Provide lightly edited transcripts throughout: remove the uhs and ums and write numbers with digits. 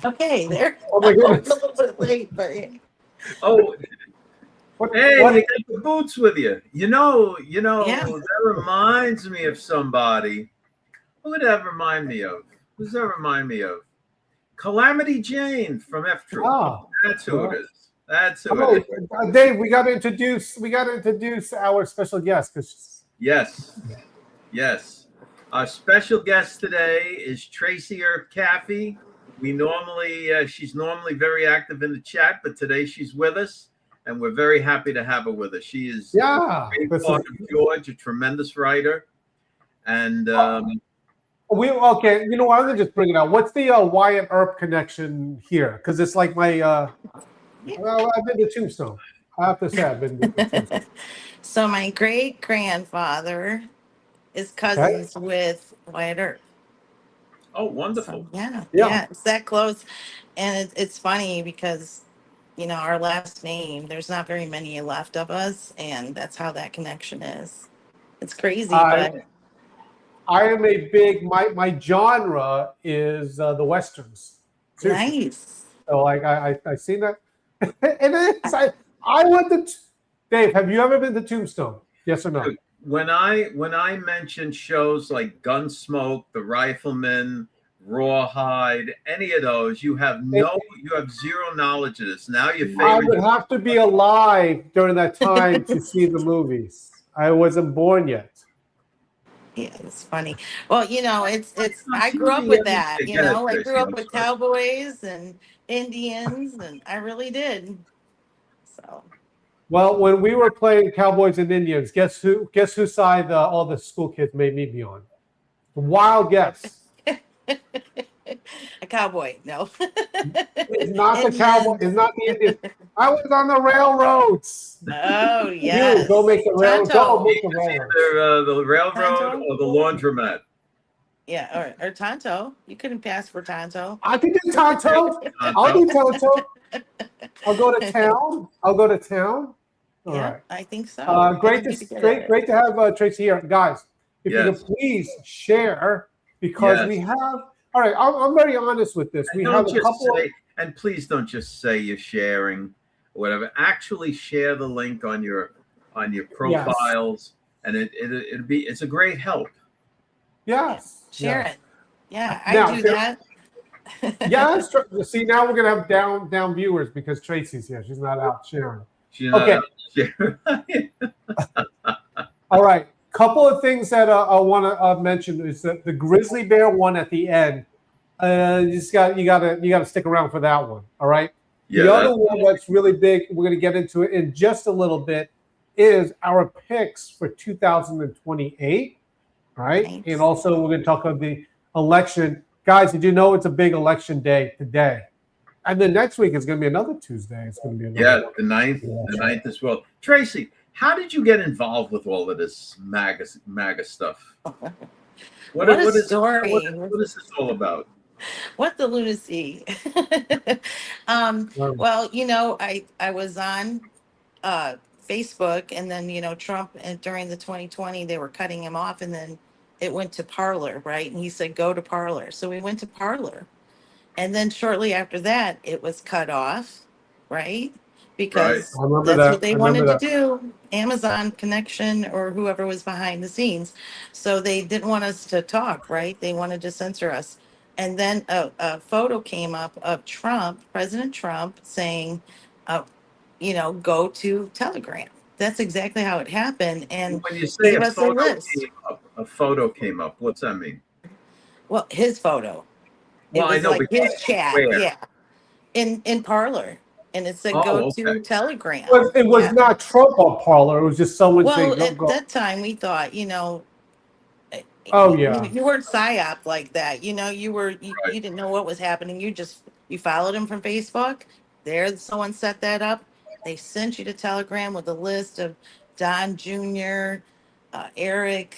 Okay, there. Oh my goodness. A little bit late, but yeah. Oh, What, hey, what- you got the boots with you. You know, Yeah. that reminds me of somebody. Who would that remind me of? Who's that remind me of? Calamity Jane from F Troop. Ah, That's who it is. That's who oh, it is. Dave, we got to introduce our special guest because Yes. Yes. Our special guest today is Tracy Caffey. She's normally very active in the chat, but today she's with us, and we're very happy to have her with us. She is yeah, a great part of George, a tremendous writer, and okay. You know what? I'm gonna just bring it out. What's the Wyatt Earp connection here? Because it's like my. Well, I've been to Tombstone. I have to say, I've been to Tombstone. So my great grandfather is cousins with Wyatt Earp. oh, wonderful! So, yeah, it's that close, and it's funny because our last name. There's not very many left of us, and that's how that connection is. It's crazy, but I am a big my genre is the westerns. Seriously. nice. So like I seen that, and it's I went to Dave. Have you ever been to Tombstone? Yes or no? When I mention shows like Gunsmoke, The Rifleman, Rawhide, any of those, you have zero knowledge of this. Now your favorite. I would have to be alive during that time to see the movies. I wasn't born yet. Yeah, it's funny. Well, it's I grew up with that, I grew up with cowboys and Indians, and I really did. So Well, when we were playing Cowboys and Indians, guess whose side all the school kids made me be on? Wild guess. a cowboy, no. It's not the cowboy. It's not the Indians. I was on the railroads. Oh yeah. You go make the railroad. Tonto. Go make the railroad. Either the railroad Tonto? or the laundromat. Yeah, or Tonto. You couldn't pass for Tonto. I can do Tonto. I'll do Tonto. I'll go to town. All Yeah, right. I think so. Great to have Tracy here, guys. If you could please share, because we have. All right, I'm very honest with this. We have a couple. And please don't just say you're sharing, or whatever. Actually, share the link on your profiles, and it's a great help. Yes. Share it. Yeah, Now, I do that. Yes. See, now we're gonna have down viewers because Tracy's here. She's not out sharing. She's not out sharing. All right. Couple of things that I want to mention is that the grizzly bear one at the end. You gotta stick around for that one. All right. Yeah, the other one that's really big, we're gonna get into it in just a little bit, is our picks for 2028. Right. Nice. And also we're gonna talk about the election. Guys, did you know it's a big election day today? And then next week is gonna be another Tuesday. It's gonna be another the 9th, the 9th as well. Tracy, how did you get involved with all of this MAGA stuff? What is story. What is this all about? What the lunacy. Well, I was on Facebook, and then, Trump, and during the 2020, they were cutting him off, and then it went to Parler, right? And he said, go to Parler. So we went to Parler. And then shortly after that, it was cut off, right? Because that's what they wanted to do, Amazon connection or whoever was behind the scenes. So they didn't want us to talk, right? They wanted to censor us. And then a photo came up of President Trump saying, go to Telegram. That's exactly how it happened. And when you say a photo came up, what's that mean? Well, his photo. Well, it was I know, like his chat, yeah, in Parler, and it said go to Telegram. It was not Trump on Parler. It was just someone saying. Well, at that time we thought, oh yeah, you weren't psyop like that. You didn't know what was happening. You followed him from Facebook. Someone set that up. They sent you to Telegram with a list of Don Jr., Eric,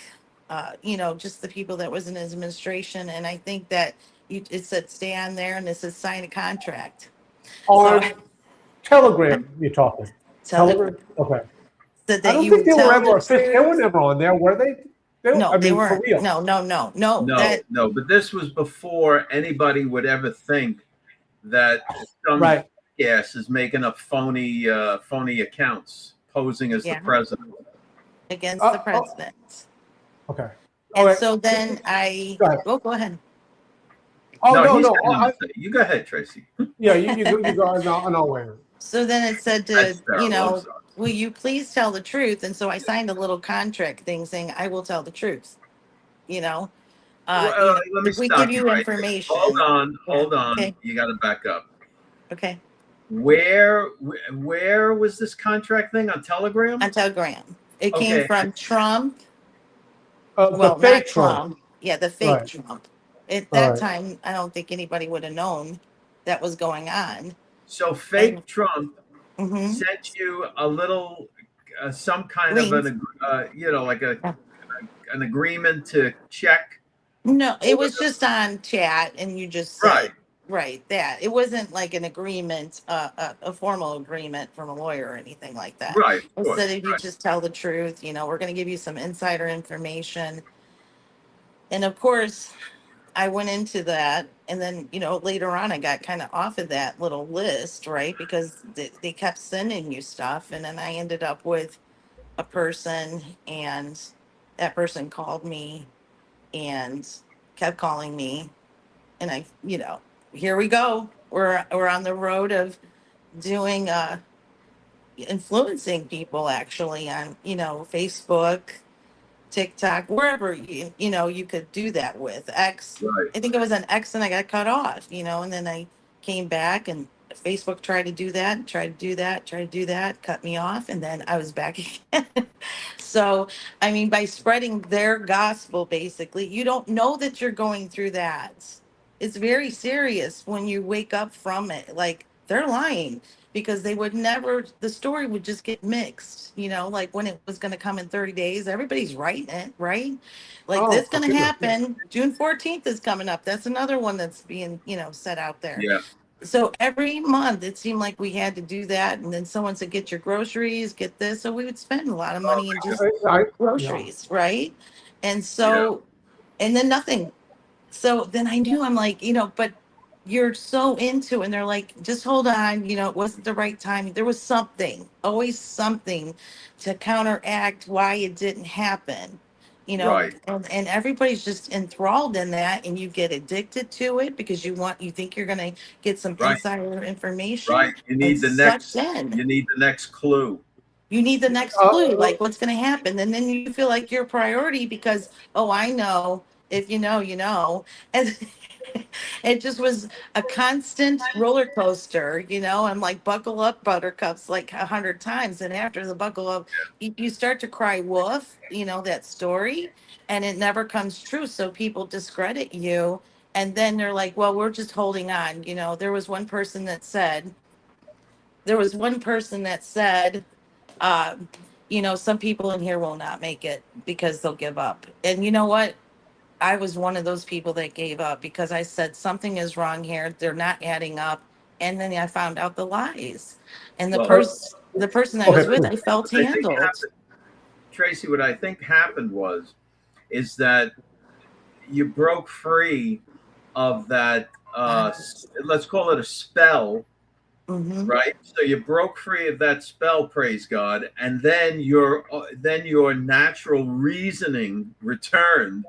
just the people that was in his administration. And I think that it said stay on there, and it said sign a contract. On Telegram, you're talking. Telegram? Okay. Said I that don't you think would they were tell the ever official. They were truth. never on there, were they? No, I they mean, for weren't. real. No, no, no, no. No, no, but this was before anybody would ever think that some Right. gas is making up phony accounts posing as the Yeah, president. against the Oh, president. okay. All And right. so then I, Go ahead. go ahead. Oh, No, no, he's no. got nothing to say. You go ahead, Tracy. Yeah, you go. No way. So then it said That's to, terrible. I'm sorry. will you please tell the truth? And so I signed a little contract thing saying, I will tell the truth, you know, Let me if we give stop you you right there. information. Yeah. Hold on. Okay. You got to back up. Okay. Where was this contract thing on Telegram? On Telegram. It came Okay, from Trump. The Well, not fake Trump. Trump. Yeah, the fake Right. Trump. At All that right. time, I don't think anybody would have known that was going on. so And fake Trump mhm, sent you a little, some kind of link. like an agreement to check. No, it Over was just on chat, and you just Right, said right that it wasn't like an agreement, a formal agreement from a lawyer or anything like that. right, of It said course, if you just tell the truth, we're going to give you some insider information. And of course, I went into that, and then later on, I got kind of off of that little list, right? Because they kept sending you stuff, and then I ended up with a person, and that person called me and kept calling me, and here we go. We're on the road of doing influencing people actually on Facebook, TikTok, wherever you could do that with X. right, I think it was an X, and I got cut off, and then I came back, and Facebook tried to do that, tried to do that, cut me off, and then I was back again. So, I mean, by spreading their gospel, basically, you don't know that you're going through that. It's very serious when you wake up from it. Like, they're lying because they would never, the story would just get mixed, like when it was going to come in 30 days, everybody's writing it, right? Like, Oh, this my going to goodness. happen. June 14th is coming up. That's another one that's being, set out there. yeah, So every month it seemed like we had to do that. And then someone said, get your groceries, get this. So we would spend a lot of oh money in my just Yeah. groceries, right? And God, yeah, so, and then nothing. So then I knew, I'm like, but you're so into it. And they're like, just hold on, it wasn't the right time. There was something, always something to counteract why it didn't happen. right, And everybody's just enthralled in that, and you get addicted to it because you think you're gonna get some right, insider information right. You and need the sucked next. in. You need the next clue. You need the next clue, like what's going to happen. And then you feel like you're a priority because, oh, I know. If you know, you know. And it just was a constant roller coaster. I'm like, buckle up, buttercups, like 100 times. And after the buckle up, you start to cry wolf, that story, and it never comes true. So people discredit you. And then they're like, well, we're just holding on. There was one person that said, uh, some people in here will not make it because they'll give up. And you know what? I was one of those people that gave up because I said something is wrong here. They're not adding up. And then I found out the lies. And the Well, person I was Okay, with, please. I felt what I think handled. happened, Tracy. What I think happened is that you broke free of that. Let's call it a spell, Hmm. right? So you broke free of that spell, praise God, and then your natural reasoning returned.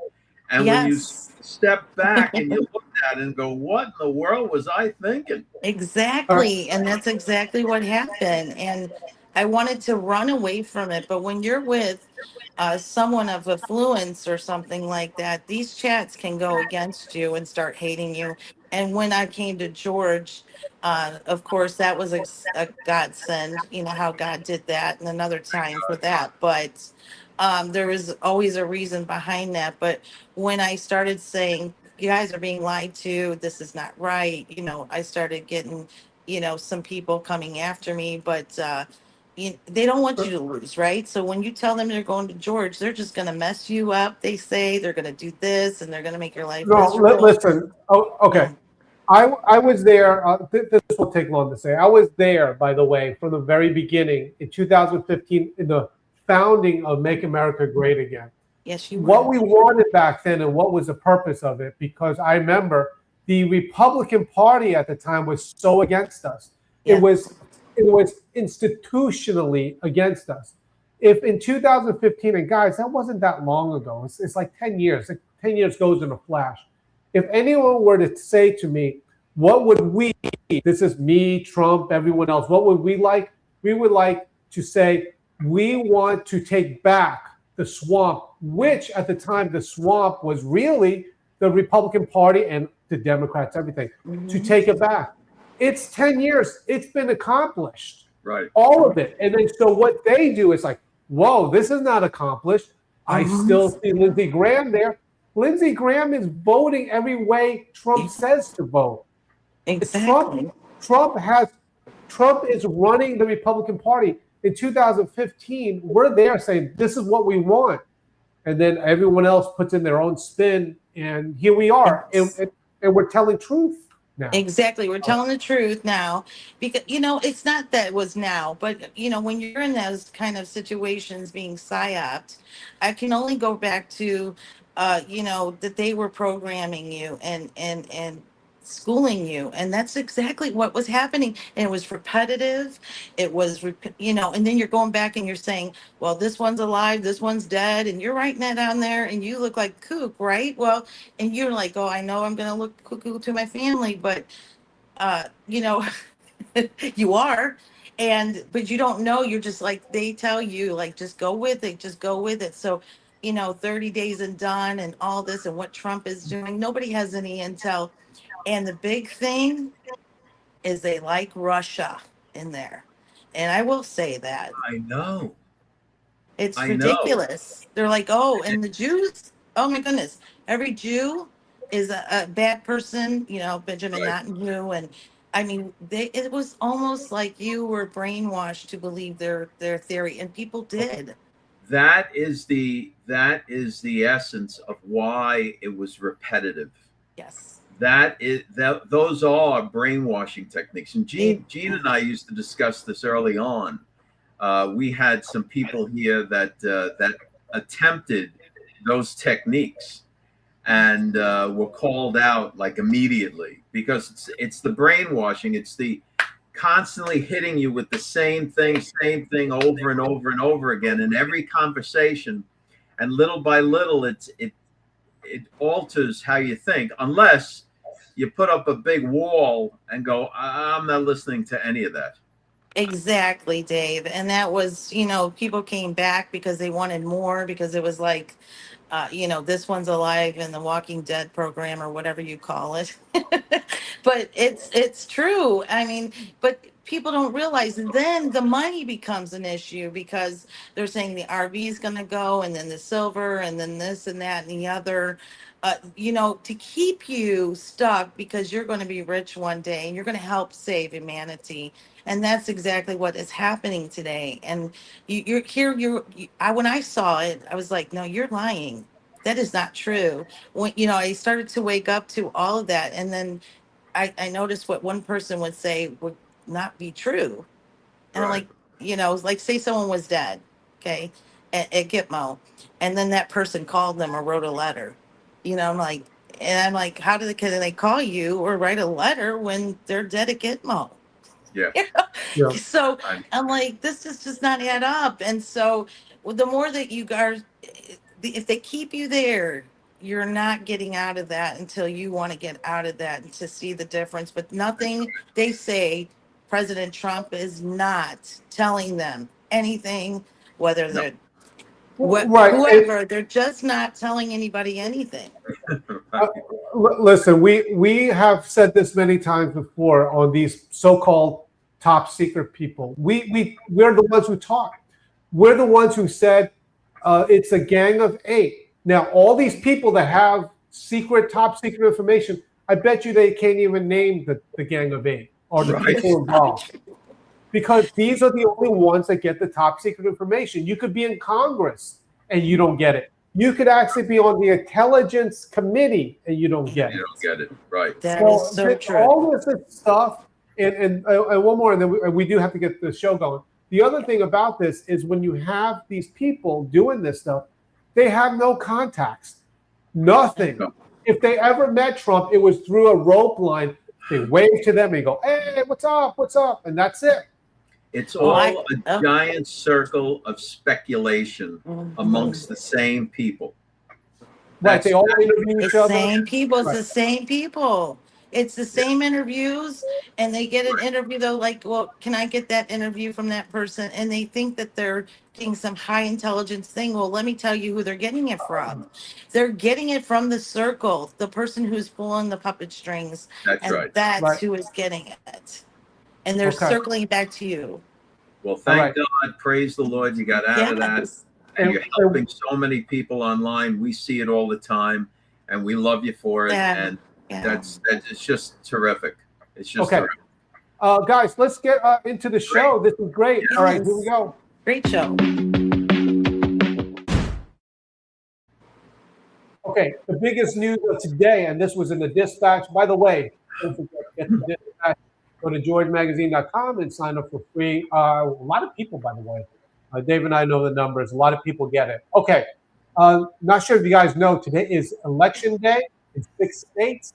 And when you Yes. step back and you look at it and go, "What in the world was I thinking?" All right. Exactly. And that's exactly what happened. And I wanted to run away from it. But when you're with someone of affluence or something like that, these chats can go against you and start hating you. And when I came to George, of course, that was a godsend, how God did that, and another time for that. But there was always a reason behind that. But when I started saying, you guys are being lied to, this is not right, I started getting, some people coming after me. But they don't want you to lose, right? So when you tell them they're going to George, they're just going to mess you up. They say they're going to do this, and they're going to make your life No, miserable. listen. Oh, okay. Mhm. I was there. This won't take long to say. I was there, by the way, from the very beginning in 2015 in the founding of Make America Great Again. Yes, you What were. we wanted back then and what was the purpose of it, because I remember the Republican Party at the time was so against us. Yeah. It was institutionally against us. If in 2015, and guys, that wasn't that long ago. It's like 10 years. Like 10 years goes in a flash. If anyone were to say to me, what would we, this is me, Trump, everyone else, what would we like? We would like to say, we want to take back the swamp, which at the time the swamp was really the Republican Party and the Democrats, everything, to take it back. It's 10 years. It's been accomplished. Right. All of it. And then so what they do is like, whoa, this is not accomplished. I still see Lindsey Graham there. Lindsey Graham is voting every way Trump says to vote. Exactly. Trump is running the Republican Party. In 2015, we're there saying this is what we want, and then everyone else puts in their own spin, and here we are, Yes. and we're telling truth now. Exactly. We're telling the truth now because, it's not that it was now, but, when you're in those kind of situations being psyoped, I can only go back to, that they were programming you and schooling you. And that's exactly what was happening. And it was repetitive. It was, and then you're going back and you're saying, well, this one's alive, this one's dead. And you're writing that down there and you look like kook, right? Well, and you're like, oh, I know I'm going to look cuckoo to my family, but, you are. But you don't know, you're just like, they tell you, like, just go with it, just go with it. So, 30 days and done and all this and what Trump is doing, nobody has any intel. And the big thing is they like Russia in there. And I will say that. I know. It's I know. ridiculous. They're like, oh, and the Jews, oh my goodness, every Jew is a bad person, Benjamin Right. Netanyahu. And I mean, it was almost like you were brainwashed to believe their theory, and people did. That is the essence of why it was repetitive. Yes. Those are brainwashing techniques. And Gene and I used to discuss this early on. We had some people here that attempted those techniques and were called out like immediately because it's the brainwashing. It's the constantly hitting you with the same thing over and over and over again in every conversation, and little by little it alters how you think, unless you put up a big wall and go, I'm not listening to any of that. Exactly, Dave. And that was, people came back because they wanted more, because it was like, this one's alive in the Walking Dead program or whatever you call it. But it's true. I mean, but people don't realize then the money becomes an issue because they're saying the RV is going to go and then the silver and then this and that and the other. To keep you stuck because you're going to be rich one day and you're going to help save humanity. And that's exactly what is happening today. And you're here. When I saw it, I was like, no, you're lying. That is not true. When, I started to wake up to all of that. And then I noticed what one person would say would not be true. And I'm Right. like, like say someone was dead, okay, at Gitmo. And then that person called them or wrote a letter. I'm like, how can they call you or write a letter when they're dead at Gitmo? Yeah. Yeah. So I'm like, this just does not add up. And so the more that you guys, if they keep you there, you're not getting out of that until you want to get out of that and to see the difference. But nothing they say, President Trump is not telling them anything, whether they're Right. whoever, they're just not telling anybody anything. Listen, we have said this many times before on these so-called top secret people. We're the ones who talk. We're the ones who said it's a gang of 8. Now, all these people that have top secret information, I bet you they can't even name the gang of 8 or the people involved. Because these are the only ones that get the top secret information. You could be in Congress and you don't get it. You could actually be on the intelligence committee and you don't get it. You don't get it. Right. That is so true. All this stuff, and one more, and then we do have to get the show going. The other thing about this is when you have these people doing this stuff, they have no contacts, nothing. No. If they ever met Trump, it was through a rope line. They wave to them and go, "Hey, what's up? What's up?" And that's it. It's all a giant circle of speculation amongst the same people. Right? They all interview each other. Same people. It's Right. the same people. It's the same interviews, and they get an interview. Though, like, well, can I get that interview from that person? And they think that they're getting some high intelligence thing. Well, let me tell you who they're getting it from. They're getting it from the circle, the person who's pulling the puppet strings. That's and right. That's Right. who is getting it, and they're circling it back to you. Well, thank God, praise the Lord, you got out of that, and you're helping so many people online. We see it all the time, and we love you for it. And that's it's just terrific. It's just terrific. Guys, let's get into the show. This is great. Yes. All right, here we go. Great show. Okay, the biggest news of today, and this was in the Dispatch. By the way, don't forget to get the Dispatch. Go to georgemagazine.com and sign up for free. A lot of people, by the way. Dave and I know the numbers. A lot of people get it. Okay, not sure if you guys know, today is Election Day in 6 states.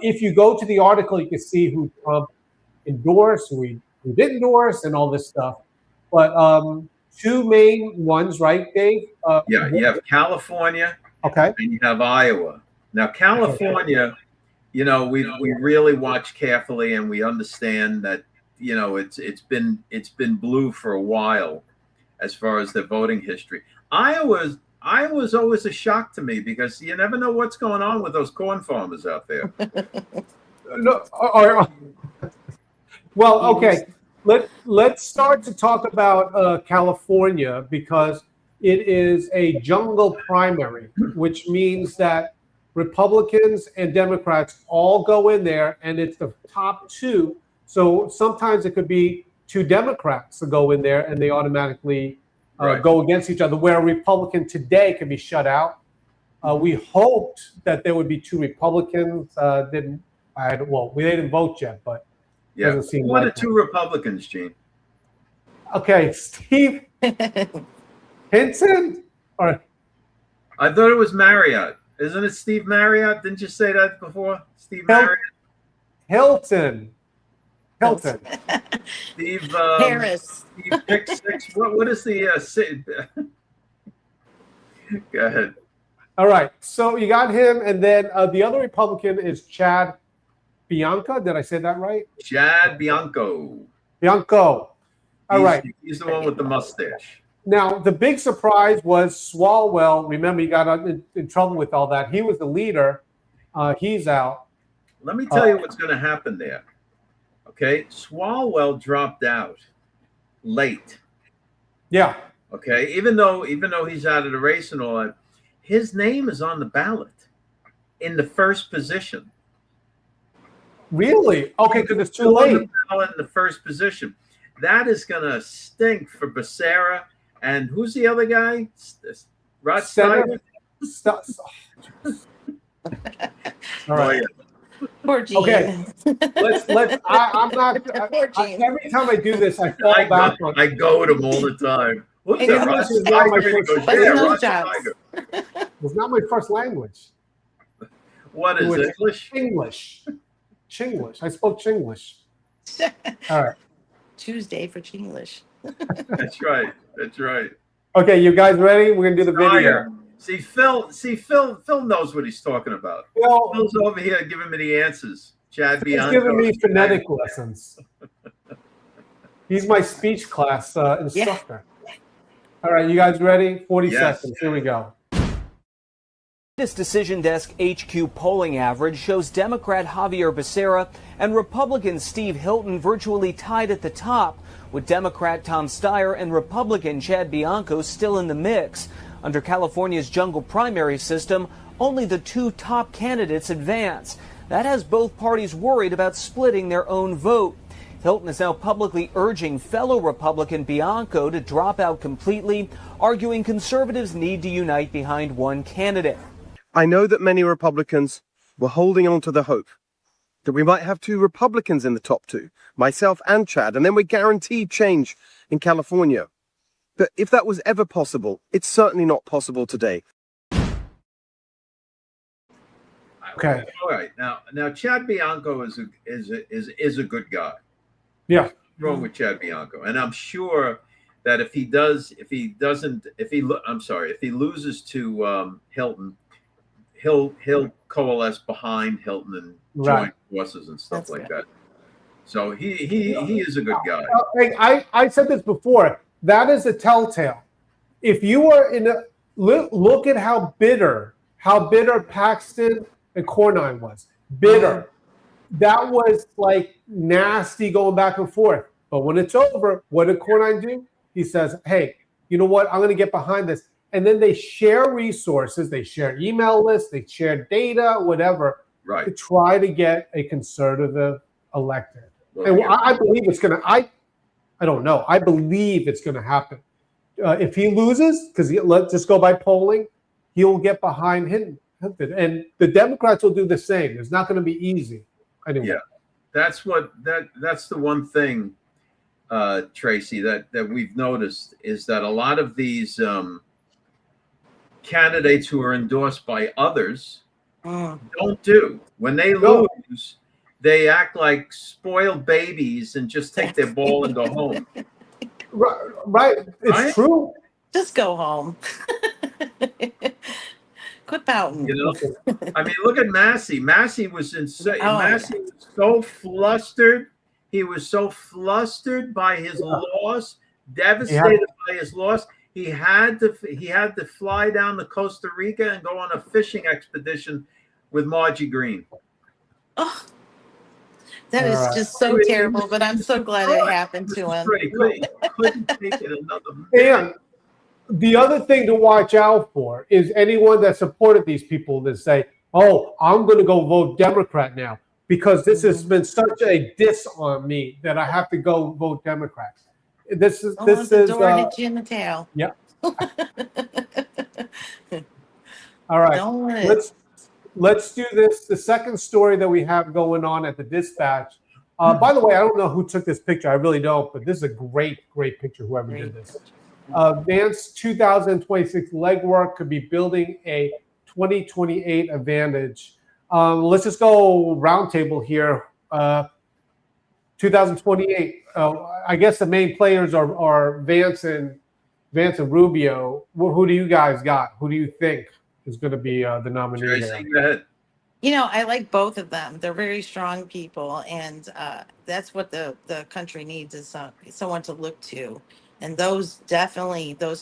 If you go to the article, you can see who Trump endorsed, who didn't endorse, and all this stuff. But two main ones, right, Dave? You have California, okay, and you have Iowa. Now, California, you know, we really watch carefully, and we understand that, you know, it's been blue for a while as far as the voting history. Iowa's always a shock to me because you never know what's going on with those corn farmers out there. Well, okay. Let's start to talk about California because it is a jungle primary, which means that Republicans and Democrats all go in there, and it's the top two. So sometimes it could be two Democrats that go in there, and they automatically go against each other, where a Republican today can be shut out. We hoped that there would be two Republicans. We didn't vote yet, but doesn't seem one like or two Republicans, Gene. Okay, Steve Hinton? Or I thought it was Marriott. Isn't it Steve Marriott? Didn't you say that before? Steve Marriott? Hilton. Steve Harris. Steve Pick Six. What is the Go ahead. All right. So you got him, and then the other Republican is Chad Bianca. Did I say that right? Chad Bianco. All right. He's the one with the mustache. Now, the big surprise was Swalwell. Remember, he got in trouble with all that. He was the leader. He's out. Let me tell you what's going to happen there. Okay, Swalwell dropped out late. Yeah. Okay, even though he's out of the race and all that, his name is on the ballot in the first position. Really? Okay, because it's too On late. the ballot in the first position. That is going to stink for Becerra. And who's the other guy? Rod Snyder? All right. Poor Gene. Okay. I'm not. Every time I do this, I fall back on. I go with him all the time. What's And that? Rod Snyder? It's not my first language. What is English? Chinglish. I spoke Chinglish. All right. Tuesday for Chinglish. That's right. Okay, you guys ready? We're gonna do the video. See, Phil knows what he's talking about. Phil's over here giving me the answers. Chad Bianco. He's giving me phonetic lessons. He's my speech class instructor. Yeah. All right, you guys ready? 40 seconds. Here we go. This Decision Desk HQ polling average shows Democrat Javier Becerra and Republican Steve Hilton virtually tied at the top, with Democrat Tom Steyer and Republican Chad Bianco still in the mix. Under California's jungle primary system, only the two top candidates advance. That has both parties worried about splitting their own vote. Hilton is now publicly urging fellow Republican Bianco to drop out completely, arguing conservatives need to unite behind one candidate. I know that many Republicans were holding on to the hope that we might have 2 Republicans in the top 2, myself and Chad, and then we're guaranteed change in California. But if that was ever possible, it's certainly not possible today. Okay. All right. Now Chad Bianco is a good guy. Yeah. What's wrong with Chad Bianco? And I'm sure that if he loses to Hilton, he'll coalesce behind Hilton and join forces and stuff like that. So he is a good guy. I said this before. That is a telltale. If you are in a look at how bitter Paxton and Cornyn was. Bitter. That was like nasty going back and forth. But when it's over, what did Cornyn do? He says, hey, you know what? I'm going to get behind this. And then they share resources. They share email lists. They share data, whatever, to try to get a conservative elected. And I believe it's going to, I don't know. I believe it's going to happen. If he loses, because let's just go by polling, he'll get behind Hinton. And the Democrats will do the same. It's not going to be easy. Anyway. Yeah, that's the one thing, Tracy, that we've noticed is that a lot of these candidates who are endorsed by others don't do. When they lose, they act like spoiled babies and just take their ball and go home. Right. It's true. Just go home. Quit pouting. You know, I mean, look at Massey. Massey was insane. Massey was so flustered. He was so flustered by his loss, devastated by his loss. He had to fly down to Costa Rica and go on a fishing expedition with Margie Green. Oh, that is just so terrible. But I'm so glad it happened to him. He couldn't take it another minute. And the other thing to watch out for is anyone that supported these people that say, "Oh, I'm going to go vote Democrat now because this has been such a diss on me that I have to go vote Democrat." This is door hit you in the tail. Yeah. All right. Let's do this. The second story that we have going on at the Dispatch. By the way, I don't know who took this picture. I really don't, but this is a great picture. Whoever did this. Vance 2026 legwork could be building a 2028 advantage. Let's just go roundtable here. 2028. I guess the main players are Vance and Rubio. Who do you guys got? Who do you think is going to be the nominee? You know, I like both of them. They're very strong people, and that's what the country needs is someone to look to. And those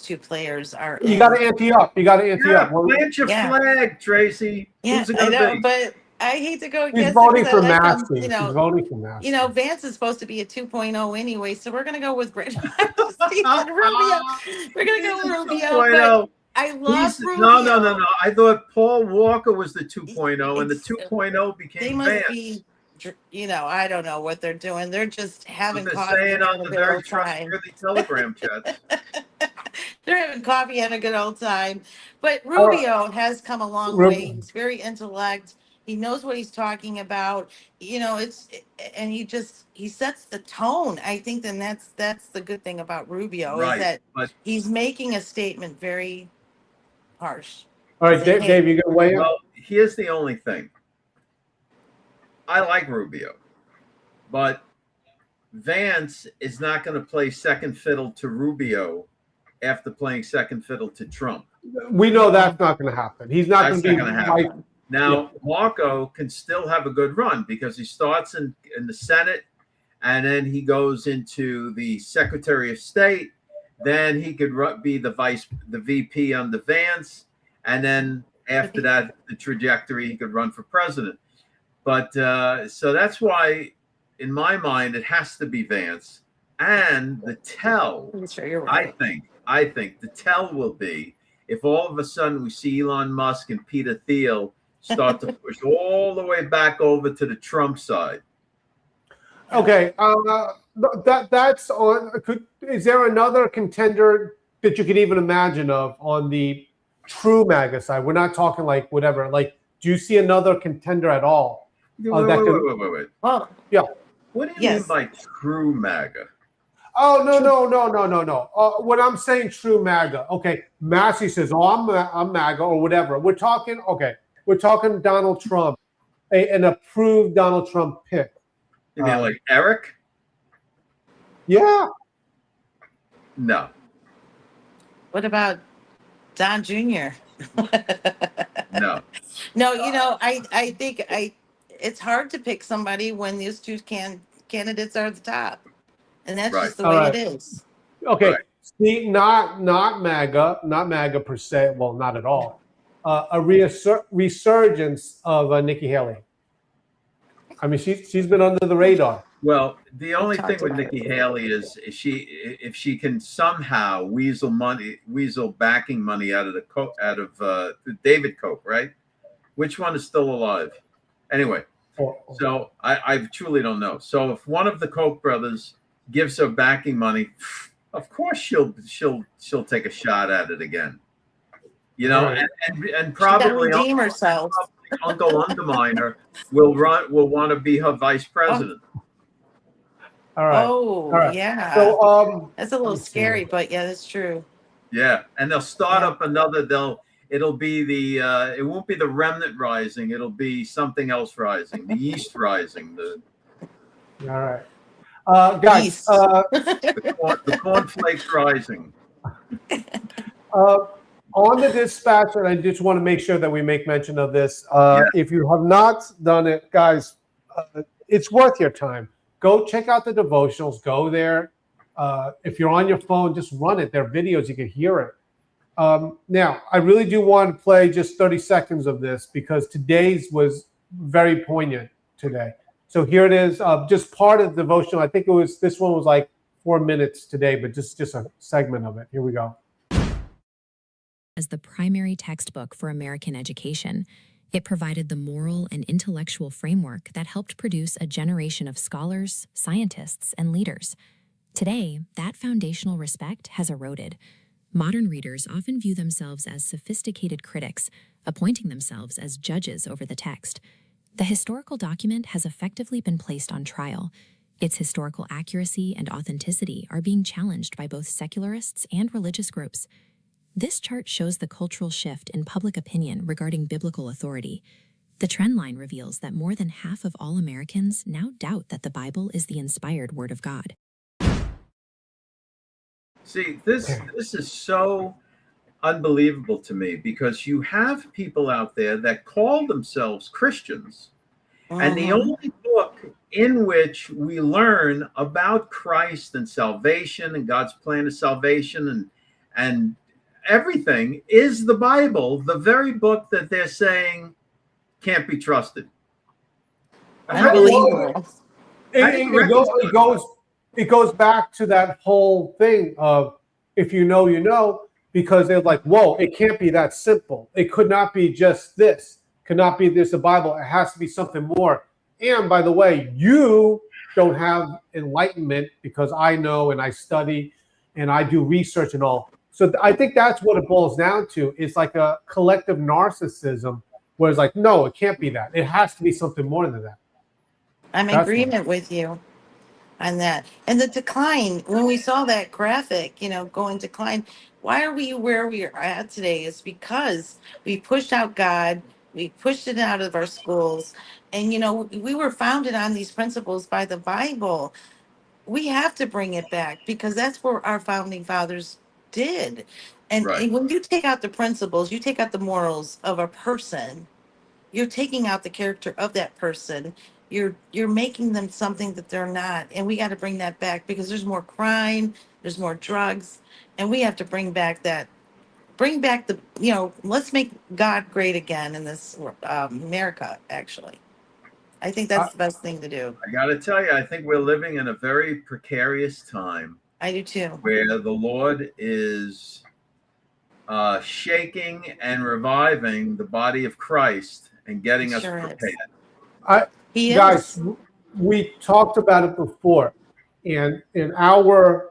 two players are. You got to ante up. Plant your flag, Tracy. Yeah, I know, but I hate to go against. He's voting for Massey. He's voting for Massey. You know, Vance is supposed to be a 2.0 anyway, so we're gonna go with Rubio. We're gonna go with Rubio. I love Rubio. No. I thought Paul Walker was the 2.0, and the 2.0 became Vance. Be, you know, I don't know what they're doing. They're just having coffee. Saying on the very trustworthy Telegram chat. They're having coffee, having a good old time. But Rubio has come a long way. He's very intellect. He knows what he's talking about. You know, and he sets the tone. I think then that's the good thing about Rubio is that he's making a statement very harsh. All right, Dave, you gonna weigh in? Well, here's the only thing. I like Rubio, but Vance is not going to play second fiddle to Rubio after playing second fiddle to Trump. We know that's not going to happen. He's not going to be happen. Now, Marco can still have a good run because he starts in the Senate, and then he goes into the Secretary of State. Then he could be the VP under Vance, and then after that, the trajectory, he could run for president. But so that's why, in my mind, it has to be Vance. And the tell, I think the tell will be if all of a sudden we see Elon Musk and Peter Thiel start to push all the way back over to the Trump side. Okay, that's on. Is there another contender that you could even imagine of on the true MAGA side? We're not talking like whatever. Like, do you see another contender at all? Wait. Well, Yeah. What do you mean yes. by true MAGA? Oh no. When I'm saying true MAGA, okay, Massey says, "Oh, I'm MAGA" or whatever. We're talking Donald Trump, an approved Donald Trump pick. You mean like Eric? Yeah. No. What about Don Jr.? No. No, I think it's hard to pick somebody when these two candidates are at the top, and that's Right. just the All way right. it is. Okay. Right. See, not MAGA per se. Well, not at all. A resurgence of Nikki Haley. I mean, she's been under the radar. Well, the only talked thing with about Nikki it. Haley is if she can somehow weasel backing money out of David Koch, right? Which one is still alive? Anyway, so I truly don't know. So if one of the Koch brothers gives her backing money, of course she'll take a shot at it again. You know, Right. and She got to probably redeem herself. Uncle Underminer will want to be her vice president. All right. Oh, All right. yeah. So That's a little let's see. scary, but yeah, that's true. Yeah, and they'll start Yeah. up another. It'll be it won't be the Remnant Rising. It'll be something else rising. The East Rising. All right. Guys, Yeast. The Cornflakes Rising. on the dispatch, and I just want to make sure that we make mention of this. Yeah. If you have not done it, guys, it's worth your time. Go check out the devotionals. Go there. If you're on your phone, just run it. There are videos. You can hear it. Now, I really do want to play just 30 seconds of this because today's was very poignant today. So here it is, just part of the devotional. I think this one was like 4 minutes today, but just a segment of it. Here we go. As the primary textbook for American education, it provided the moral and intellectual framework that helped produce a generation of scholars, scientists, and leaders. Today, that foundational respect has eroded. Modern readers often view themselves as sophisticated critics, appointing themselves as judges over the text. The historical document has effectively been placed on trial. Its historical accuracy and authenticity are being challenged by both secularists and religious groups. This chart shows the cultural shift in public opinion regarding biblical authority. The trend line reveals that more than half of all Americans now doubt that the Bible is the inspired Word of God. See, this is so unbelievable to me because you have people out there that call themselves Christians, and the only book in which we learn about Christ and salvation and God's plan of salvation and everything is the Bible, the very book that they're saying can't be trusted. Unbelievable. It goes back to that whole thing of if you know, you know, because they're like, whoa, it can't be that simple. It could not be just this. Could not be this, the Bible. It has to be something more. And by the way, you don't have enlightenment because I know and I study and I do research and all. So I think that's what it boils down to. It's like a collective narcissism where it's like, no, it can't be that. It has to be something more than that. I'm in agreement with you on that. And the decline, when we saw that graphic, going decline, why are we where we are at today? Is because we pushed out God, we pushed it out of our schools, and we were founded on these principles by the Bible. We have to bring it back because that's what our founding fathers did. And Right. when you take out the principles, you take out the morals of a person, you're taking out the character of that person. You're making them something that they're not. And we got to bring that back because there's more crime, there's more drugs, and we have to bring back the let's make God great again in this America, actually. I think that's the best thing to do. I got to tell you, I think we're living in a very precarious time. I do too. Where the Lord is shaking and reviving the body of Christ and getting us prepared. He guys, is. we talked about it before, and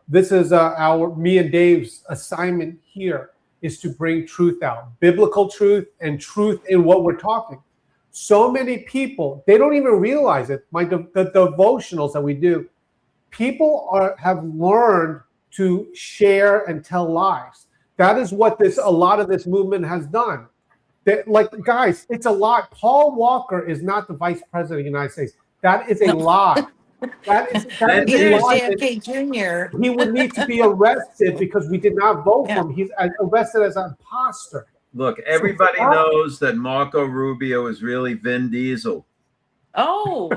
this is our me and Dave's assignment here is to bring truth out, biblical truth and truth in what we're talking. So many people, they don't even realize it. The devotionals that we do, people have learned to share and tell lies. That is what a lot of this movement has done. Like, guys, it's a lie. Paul Walker is not the vice president of the United States. That is a lie. That is Neither a is lie. JFK Jr. He would need to be arrested because we did not vote for him. He's arrested as an imposter. Look, everybody knows that Marco Rubio is really Vin Diesel. Oh,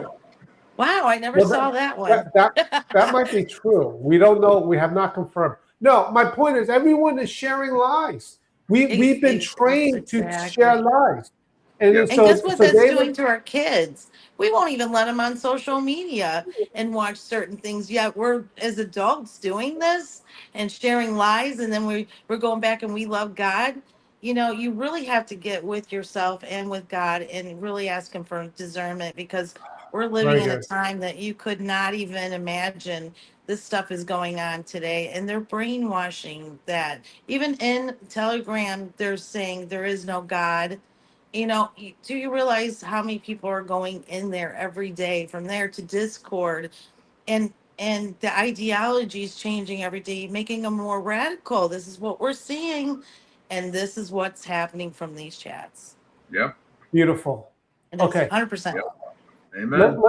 wow. I never saw that one. That might be true. We don't know. We have not confirmed. No, my point is everyone is sharing lies. We've been trained to share lies. And guess what that's doing to our kids? We won't even let them on social media and watch certain things. Yet we're, as adults, doing this and sharing lies, and then we're going back and we love God. You know, you really have to get with yourself and with God and really ask Him for discernment, because we're living in a time that you could not even imagine. This stuff is going on today, and they're brainwashing that. Even in Telegram, they're saying there is no God. You know, do you realize how many people are going in there every day, from there to Discord, and the ideology is changing every day, making them more radical. This is what we're seeing, and this is what's happening from these chats. Yep. Beautiful. And okay. 100%. Yep. Amen.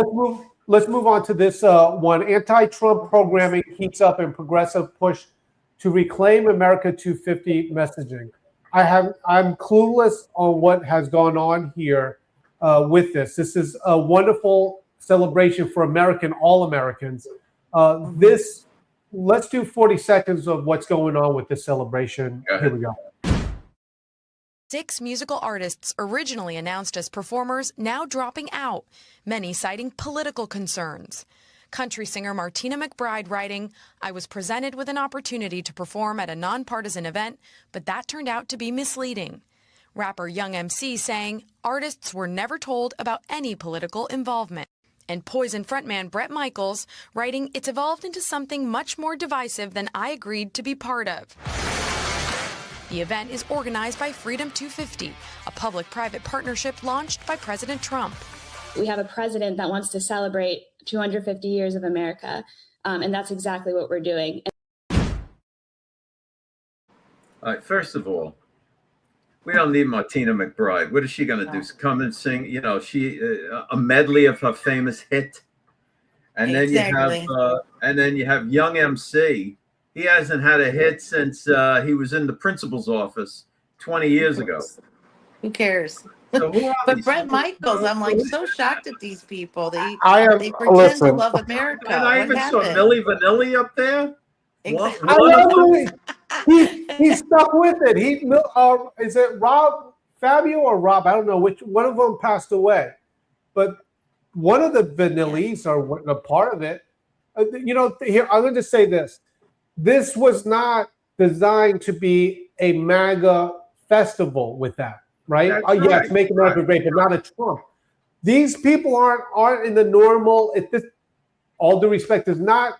Let's move on to this one. Anti-Trump programming heats up in progressive push to reclaim America 250 messaging. I'm clueless on what has gone on here with this. This is a wonderful celebration for all Americans. Let's do 40 seconds of what's going on with this celebration. Here we go. 6 musical artists originally announced as performers now dropping out, many citing political concerns. Country singer Martina McBride writing, "I was presented with an opportunity to perform at a nonpartisan event, but that turned out to be misleading." Rapper Young MC saying, "Artists were never told about any political involvement." And Poison frontman Bret Michaels writing, "It's evolved into something much more divisive than I agreed to be part of." The event is organized by Freedom 250, a public-private partnership launched by President Trump. We have a president that wants to celebrate 250 years of America, and that's exactly what we're doing. All right, first of all, we don't need Martina McBride. What is she going to do? Come and sing, a medley of her famous hit, and then you have Young MC. He hasn't had a hit since he was in the principal's office 20 years ago. Who cares? So but Bret Michaels, I'm like so shocked at these people. They pretend to love America. And I even saw Milli Vanilli up there. Exactly. I love him. He stuck with it. Is it Rob Fabio or Rob? I don't know which one of them passed away, but one of the Vanillis are a part of it. Here I'm going to say this. This was not designed to be a MAGA festival with that, right? Yes, Make America Great, but not a Trump. These people aren't in the normal. All due respect, is not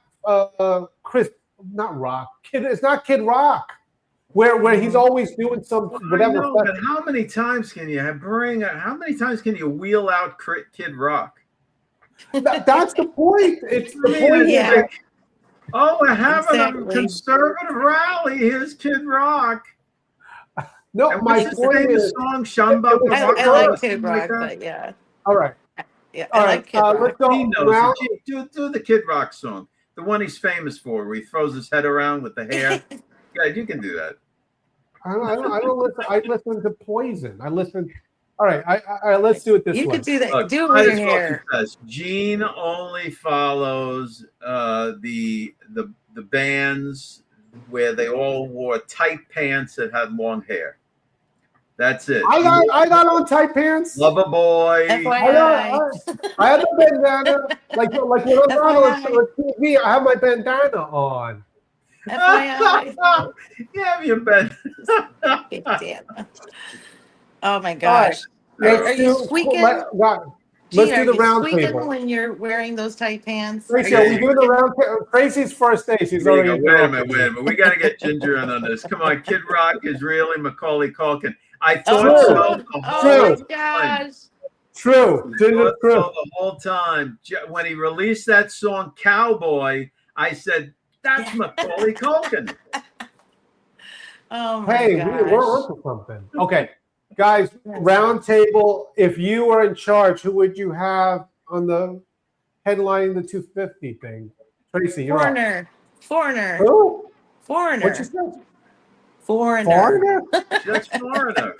not Rock. It's not Kid Rock, where he's always doing some whatever. I know, but how many times can you how many times can you wheel out Kid Rock? That's the point. It's the point. Yeah. We're having a conservative rally. Here's Kid Rock. No, my point is song Shamba. I like Kid Rock, but yeah. All right. Yeah, I like Kid Rock. Let's go. He knows it. Do the Kid Rock song, the one he's famous for, where he throws his head around with the hair. Yeah, you can do that. I don't listen. I listen to Poison. I listen. All right. Let's do it this way. You could do that. Do it with your hair. Gene only follows the bands where they all wore tight pants that had long hair. That's it. I got on tight pants. Lover Boy. I had the bandana. Like when I'm on TV, I have my bandana on. FYI. You have your bandana. Oh my gosh. Right. Are you squeaking? Let's Gee, do are the you round squeaking table. when you're wearing those tight pants? Tracy, are we doing the round table? Tracy's first day. She's Here you already. go. Wait a minute. We got to get Ginger in on this. Come on, Kid Rock is really Macaulay Culkin. I thought so the Oh whole my time. gosh. True. Ginger, Thought true. so the whole time. When he released that song Cowboy, I said, that's Macaulay Culkin. Oh my Hey, gosh. we're onto something. Okay, guys, round table. If you were in charge, who would you have on the headlining the 250 thing? Tracy, you're up. Foreigner. Who? Foreigner. What you said? Foreigner. Foreigner? Just Florida.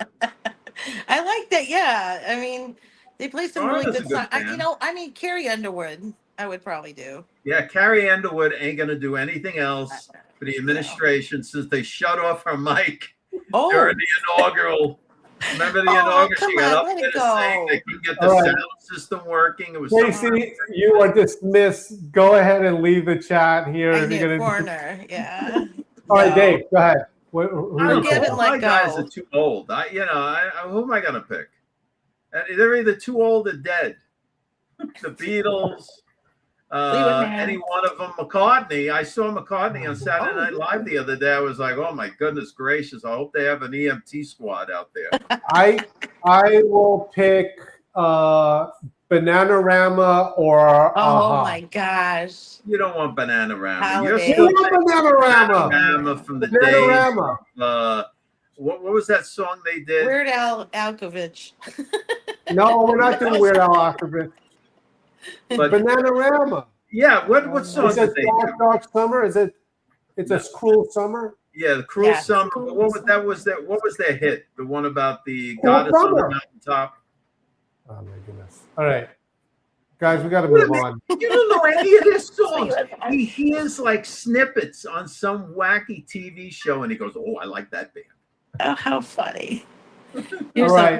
I like that. Yeah. I mean, they play some really Foreigner's good a good songs. band. I mean, Carrie Underwood, I would probably do. Yeah, Carrie Underwood ain't going to do anything else for the administration since they shut off her mic during the inaugural. Remember the inaugural? She got up there saying they couldn't get the sound system working. It was Tracy, you are dismissed. Go ahead and leave the chat here. I knew Foreigner. Yeah. All right, Dave, go ahead. Who my guys are too old. Who am I going to pick? They're either too old or dead. The Beatles, any one of them. McCartney. I saw McCartney on Saturday Night Live the other day. I was like, oh my goodness gracious! I hope they have an EMT squad out there. I will pick Bananarama or Oh my gosh! You don't want Bananarama. You want Bananarama from the Bananarama. days. What was that song they did? Weird Al Alkovich. No, we're not doing Weird Al Alkovich. But Bananarama. Yeah, what song is it? Dark Summer? Is it? It's a Cruel Summer. Yeah, the Cruel Summer. What was their hit? The one about the goddess on the mountaintop. Oh my goodness! All right, guys, we got to move on. You don't know any of this songs. He hears like snippets on some wacky TV show, and he goes, "Oh, I like that band." Oh, how funny! All right.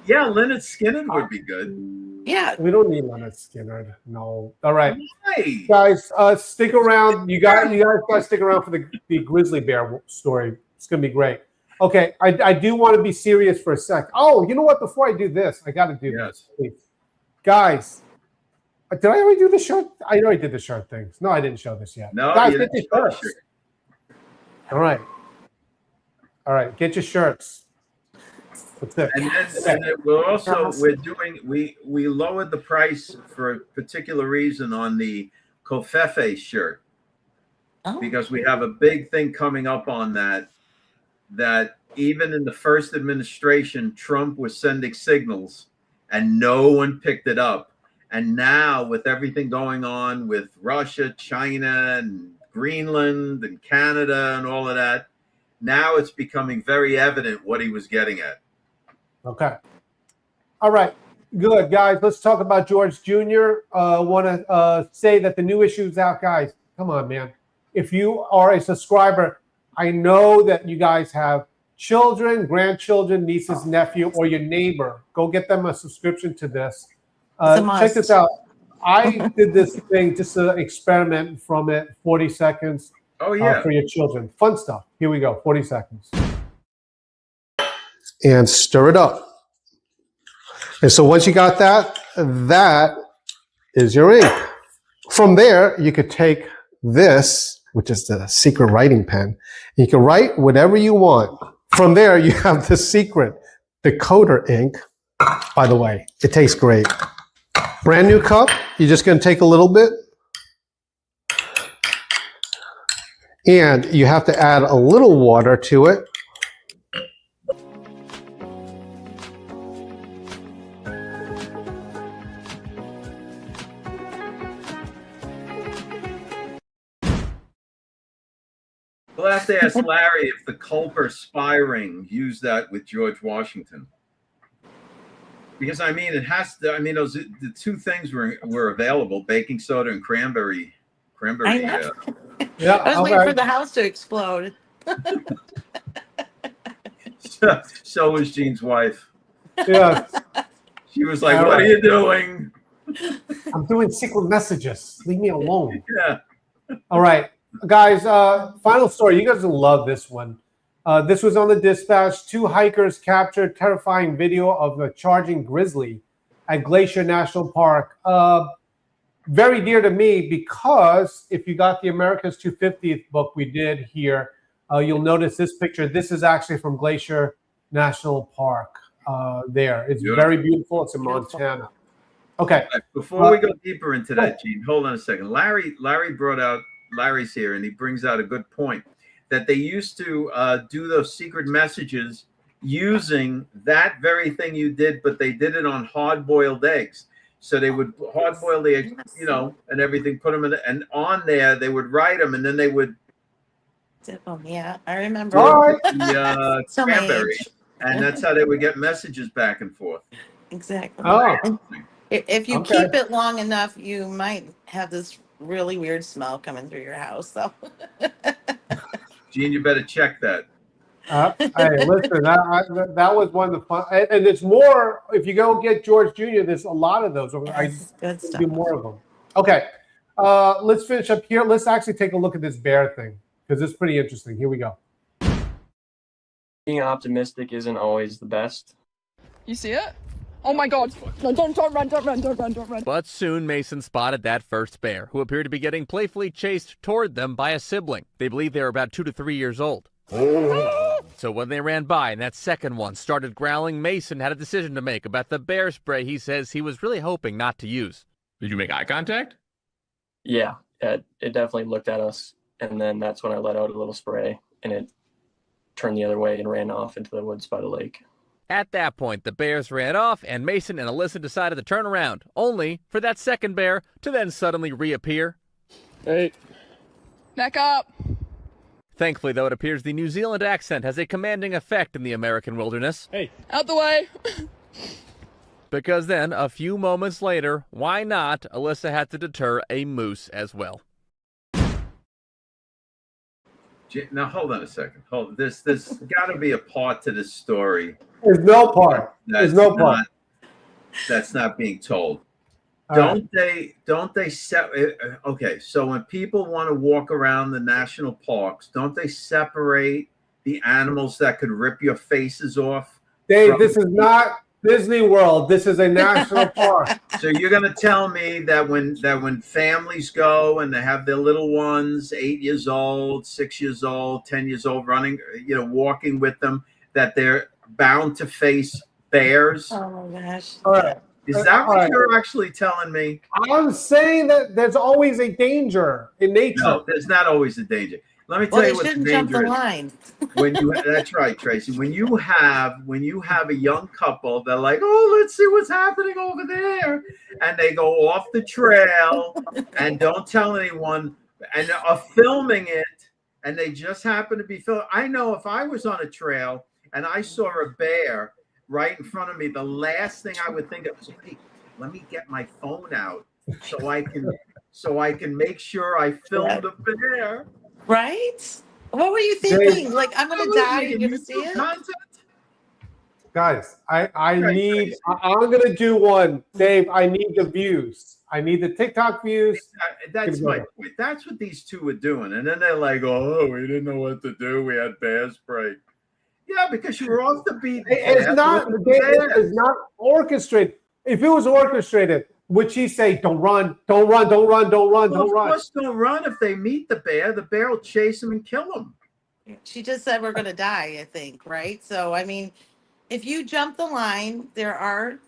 Yeah, Leonard Skinner would be good. Yeah. We don't need Leonard Skinner. No. All right. Why? Guys, stick around. You guys got to stick around for the grizzly bear story. It's going to be great. Okay. I do want to be serious for a sec. Oh, you know what? Before I do this, I got to do this, please. Guys, did I already do the shirt? I already did the shirt things. No, I didn't show this yet. No, guys, you get didn't your show shirts. All right. All right. Get your shirts. That's it. And then we lowered the price for a particular reason on the Covfefe shirt because we have a big thing coming up on that even in the first administration, Trump was sending signals and no one picked it up. And now with everything going on with Russia, China, and Greenland and Canada and all of that, now it's becoming very evident what he was getting at. Okay. All right. Good, guys. Let's talk about George Jr. Want to say that the new issue is out, guys. Come on, man. If you are a subscriber, I know that you guys have children, grandchildren, nieces, nephew, or your neighbor. Go get them a subscription to this. Check this out. I did this thing, just an experiment from it, 40 seconds. Oh, yeah. For your children. Fun stuff. Here we go. 40 seconds. And stir it up. And so once you got that, that is your ink. From there, you could take this, which is the secret writing pen. You can write whatever you want. From there, you have the secret decoder ink. By the way, it tastes great. Brand new cup. You're just going to take a little bit. And you have to add a little water to it. We'll have to ask Larry if the Culper spy ring used that with George Washington. Because I mean, it has to. I mean, the two things were available: baking soda and cranberry. Yeah, I was waiting for the house to explode. So was Gene's wife. Yeah. She was like, "What are you doing?" I'm doing secret messages. Leave me alone. Yeah. All right, guys. Final story. You guys will love this one. This was on the Dispatch. 2 hikers captured terrifying video of a charging grizzly at Glacier National Park. Very dear to me because if you got the America's 250th book we did here, you'll notice this picture. This is actually from Glacier National Park there. It's very beautiful. It's in Montana. Okay. Before we go deeper into that, Gene, hold on a second. Larry's here, and he brings out a good point that they used to do those secret messages using that very thing you did, but they did it on hard-boiled eggs. So they would hard-boil the eggs, and everything, put them in, and on there they would write them, and then they would dip them. Yeah, I remember. The cranberries, and that's how they would get messages back and forth. Exactly. Oh. If you keep it long enough, you might have this really weird smell coming through your house. So, Gene, you better check that. Hey, listen, that was one of the fun, and it's more. If you go get George Jr., there's a lot of those. I good stuff. do more of them. Okay, let's finish up here. Let's actually take a look at this bear thing because it's pretty interesting. Here we go. Being optimistic isn't always the best. You see it? Oh my God! No, don't run! But soon Mason spotted that first bear, who appeared to be getting playfully chased toward them by a sibling. They believe they were about 2 to 3 years old. So when they ran by and that second one started growling, Mason had a decision to make about the bear spray he says he was really hoping not to use. Did you make eye contact? Yeah, it definitely looked at us, and then that's when I let out a little spray, and it turned the other way and ran off into the woods by the lake. At that point, the bears ran off, and Mason and Alyssa decided to turn around, only for that second bear to then suddenly reappear. Hey. Neck up. Thankfully, though, it appears the New Zealand accent has a commanding effect in the American wilderness. Hey. Out the way. Because then, a few moments later, why not, Alyssa had to deter a moose as well. Now, hold on a second. There's got to be a part to this story. There's no part. There's no part. That's not being told. Don't they set? Okay, so when people want to walk around the national parks, don't they separate the animals that could rip your faces off? Dave, this is not Disney World. This is a national park. So you're going to tell me that when families go and they have their little ones, 8 years old, 6 years old, 10 years old, running, walking with them, that they're bound to face bears? Oh my gosh! All right. Is that what you're actually telling me? I'm saying that there's always a danger in nature. No, there's not always a danger. Let me tell you what's dangerous. Jump the line. That's right, Tracy. When you have a young couple, they're like, oh, let's see what's happening over there, and they go off the trail and don't tell anyone, and are filming it, and they just happen to be filming. I know if I was on a trail and I saw a bear right in front of me, the last thing I would think of is, hey, let me get my phone out so I can make sure I filmed the bear. Right? What were you thinking? Like, I'm gonna die. You're gonna see it. Guys, I'm gonna do one. Dave, I need the views. I need the TikTok views. That's my point. That's what these two were doing. And then they're like, oh, we didn't know what to do. We had bear spray. Yeah, because you were off the beat. It's not orchestrated. If it was orchestrated, would she say, don't run, don't run, don't run, don't run, don't run? Of course, don't run. If they meet the bear will chase them and kill them. She just said we're going to die, I think, right? So, I mean, if you jump the line, there are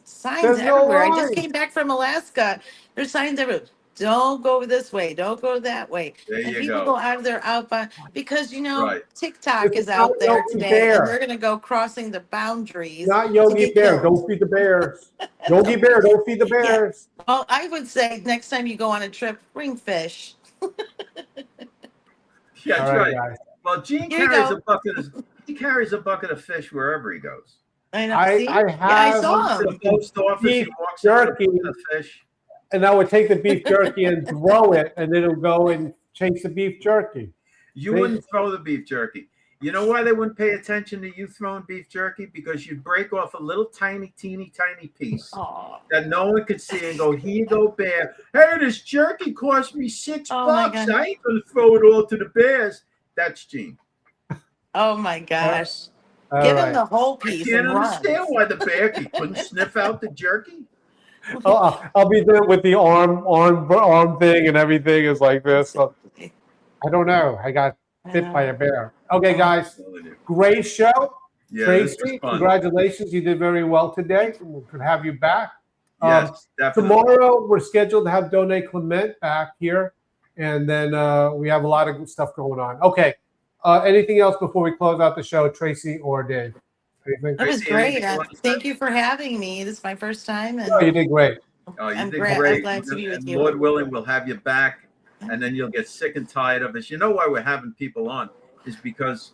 signs everywhere. I just came back from Alaska. There's signs everywhere. Don't go this way. Don't go that way. And people go out of their outbound because, TikTok is out there today, and they're going to go crossing the boundaries. Not Yogi Bear. Don't feed the bears. Yogi Bear. Don't feed the bears. Yeah. Well, I would say next time you go on a trip, bring fish. Yeah, that's right. Guys. Well, Gene carries a bucket of fish wherever he goes. I know. I saw him. The post office, he walks jerky. The fish. And I would take the beef jerky and throw it, and then it'll go and chase the beef jerky. You wouldn't throw the beef jerky. You know why they wouldn't pay attention to you throwing beef jerky? Because you'd break off a little teeny piece that no one could see and go, here you go, bear. Hey, this jerky cost me $6. I ain't going to throw it all to the bears. That's Gene. Oh, my gosh. All Give him right. the whole I piece can't and run. understand why the bear couldn't sniff out the jerky. I'll be there with the arm thing and everything is like this. So, I don't know. I got bit by a bear. Okay, guys. Great show. Yeah, this was Tracy, fun. congratulations. You did very well today. We could have you back. Yes, definitely. Tomorrow, we're scheduled to have Donate Clement back here. And then we have a lot of good stuff going on. Okay. Anything else before we close out the show, Tracy or Dave? Anything? It was great. Thank you for having me. This is my first time. And Oh, you did great. Oh, you I'm did glad great. to be with And you. Lord willing, we'll have you back, and then you'll get sick and tired of us. You know why we're having people on is because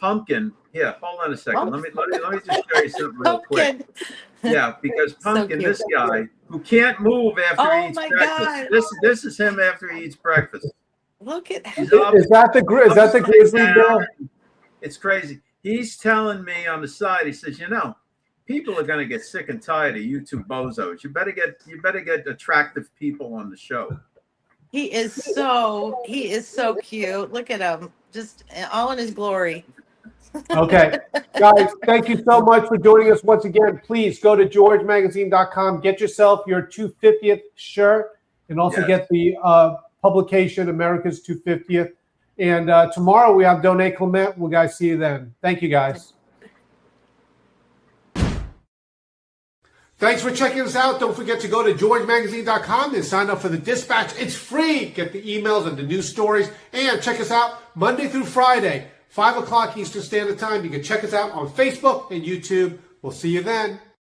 Pumpkin. Here, hold on a second. Let me just show you something real quick. Yeah, because Pumpkin, this guy who can't move after he eats breakfast. This is him after he eats breakfast. Look at Is that the Grizzly bill? It's crazy. He's telling me on the side. He says, people are going to get sick and tired of you two bozos. You better get attractive people on the show. He is so cute. Look at him, just all in his glory. Okay, guys, thank you so much for joining us once again. Please go to georgemagazine.com, get yourself your 250th shirt, and also get the publication America's 250th. And tomorrow we have Donate Clement. We'll guys see you then. Thank you, guys. Thanks for checking us out. Don't forget to go to georgemagazine.com and sign up for the Dispatch. It's free. Get the emails and the news stories. And check us out Monday through Friday, 5 o'clock Eastern Standard Time. You can check us out on Facebook and YouTube. We'll see you then.